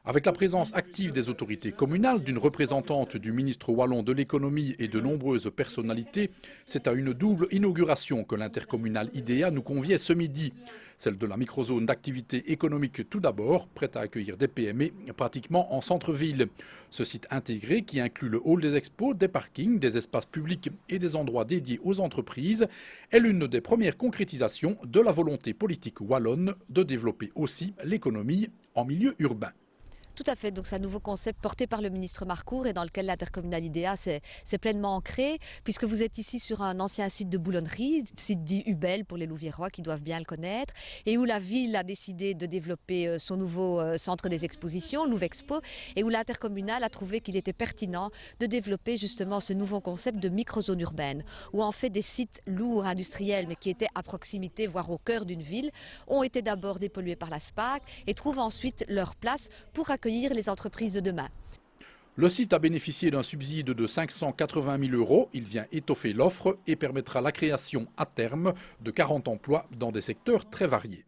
Avec la présence active des autorités communales, d'une représentante du ministre wallon de l'économie et de nombreuses personnalités, c'est à une double inauguration que l'intercommunale IDEA nous conviait ce midi. Celle de la microzone d'activité économique tout d'abord, prête à accueillir des PME pratiquement en centre-ville. Ce site intégré qui inclut le hall des expos, des parkings, des espaces publics et des endroits dédiés aux entreprises est l'une des premières concrétisations de la volonté politique wallonne de développer aussi l'économie en milieu urbain. Tout à fait, donc c'est un nouveau concept porté par le ministre Marcourt et dans lequel l'intercommunal IDEA s'est pleinement ancré, puisque vous êtes ici sur un ancien site de boulonnerie, site dit Hubel pour les Louviérois qui doivent bien le connaître, et où la ville a décidé de développer son nouveau centre des expositions, Louvexpo, et où l'intercommunal a trouvé qu'il était pertinent de développer justement ce nouveau concept de microzone urbaine, où en fait des sites lourds industriels, mais qui étaient à proximité, voire au cœur d'une ville, ont été d'abord dépollués par la SPAC et trouvent ensuite leur place pour accueillir les entreprises de demain. Le site a bénéficié d'un subside de 580 000 €. Il vient étoffer l'offre et permettra la création à terme de 40 emplois dans des secteurs très variés.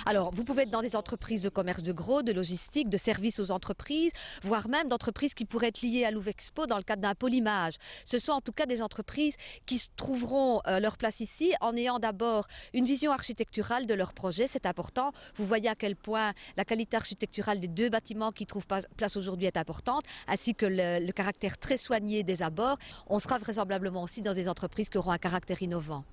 Alors, vous pouvez être dans des entreprises de commerce de gros, de logistique, de services aux entreprises, voire même d'entreprises qui pourraient être liées à Louvexpo dans le cadre d'un polymage. Ce sont en tout cas des entreprises qui trouveront leur place ici en ayant d'abord une vision architecturale de leur projet, c'est important. Vous voyez à quel point la qualité architecturale des deux bâtiments qui trouvent place aujourd'hui est importante, ainsi que le caractère très soigné des abords. On sera vraisemblablement aussi dans des entreprises qui auront un caractère innovant.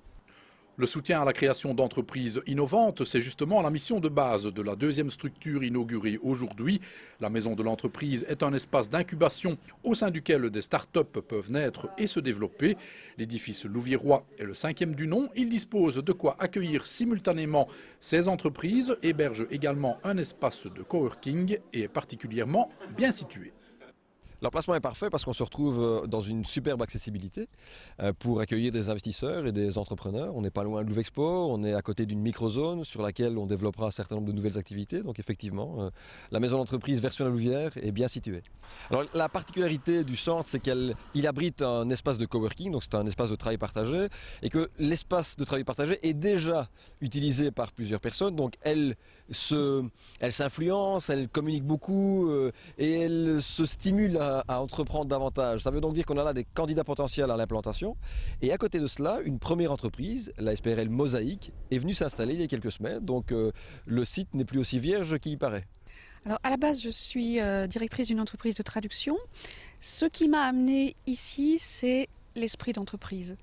Le soutien à la création d'entreprises innovantes, c'est justement la mission de base de la deuxième structure inaugurée aujourd'hui. La maison de l'entreprise est un espace d'incubation au sein duquel des start-up peuvent naître et se développer. L'édifice louviérois est le 5e du nom. Il dispose de quoi accueillir simultanément ces entreprises, héberge également un espace de coworking et est particulièrement bien situé. L'emplacement est parfait parce qu'on se retrouve dans une superbe accessibilité pour accueillir des investisseurs et des entrepreneurs. On n'est pas loin de Louvexpo, on est à côté d'une microzone sur laquelle on développera un certain nombre de nouvelles activités. Donc effectivement, la maison d'entreprise version La Louvière est bien située. Alors la particularité du centre, c'est qu'il abrite un espace de coworking, donc c'est un espace de travail partagé, et que l'espace de travail partagé est déjà utilisé par plusieurs personnes. Donc elle s'influence, elle communique beaucoup et elle se stimule à entreprendre davantage. Ça veut donc dire qu'on a là des candidats potentiels à l'implantation. Et à côté de cela, une première entreprise, la SPRL Mosaïque, est venue s'installer il y a quelques semaines. Donc le site n'est plus aussi vierge qu'il y paraît. Alors à la base, je suis directrice d'une entreprise de traduction. Ce qui m'a amenée ici, c'est l'esprit d'entreprise.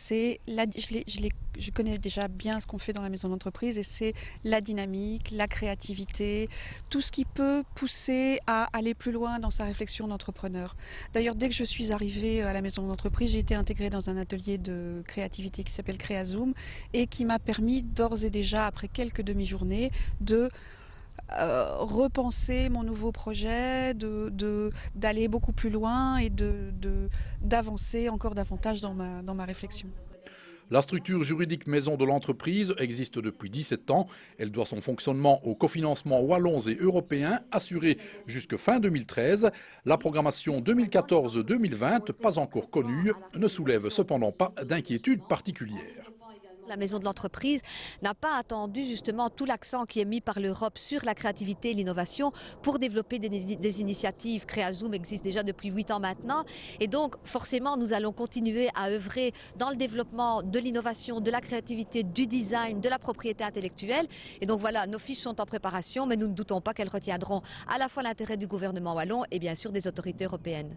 Je connais déjà bien ce qu'on fait dans la maison d'entreprise et c'est la dynamique, la créativité, tout ce qui peut pousser à aller plus loin dans sa réflexion d'entrepreneur. D'ailleurs, dès que je suis arrivée à la maison d'entreprise, j'ai été intégrée dans un atelier de créativité qui s'appelle Créazoom et qui m'a permis d'ores et déjà, après quelques demi-journées, de repenser mon nouveau projet, d'aller beaucoup plus loin et d'avancer encore davantage dans ma réflexion. La structure juridique maison de l'entreprise existe depuis 17 ans. Elle doit son fonctionnement aux cofinancements wallons et européens assurés jusque fin 2013. La programmation 2014-2020, pas encore connue, ne soulève cependant pas d'inquiétude particulière. La maison de l'entreprise n'a pas attendu justement tout l'accent qui est mis par l'Europe sur la créativité et l'innovation pour développer des initiatives. Créazoom existe déjà depuis 8 ans maintenant et donc forcément nous allons continuer à œuvrer dans le développement de l'innovation, de la créativité, du design, de la propriété intellectuelle. Et donc voilà, nos fiches sont en préparation mais nous ne doutons pas qu'elles retiendront à la fois l'intérêt du gouvernement wallon et bien sûr des autorités européennes.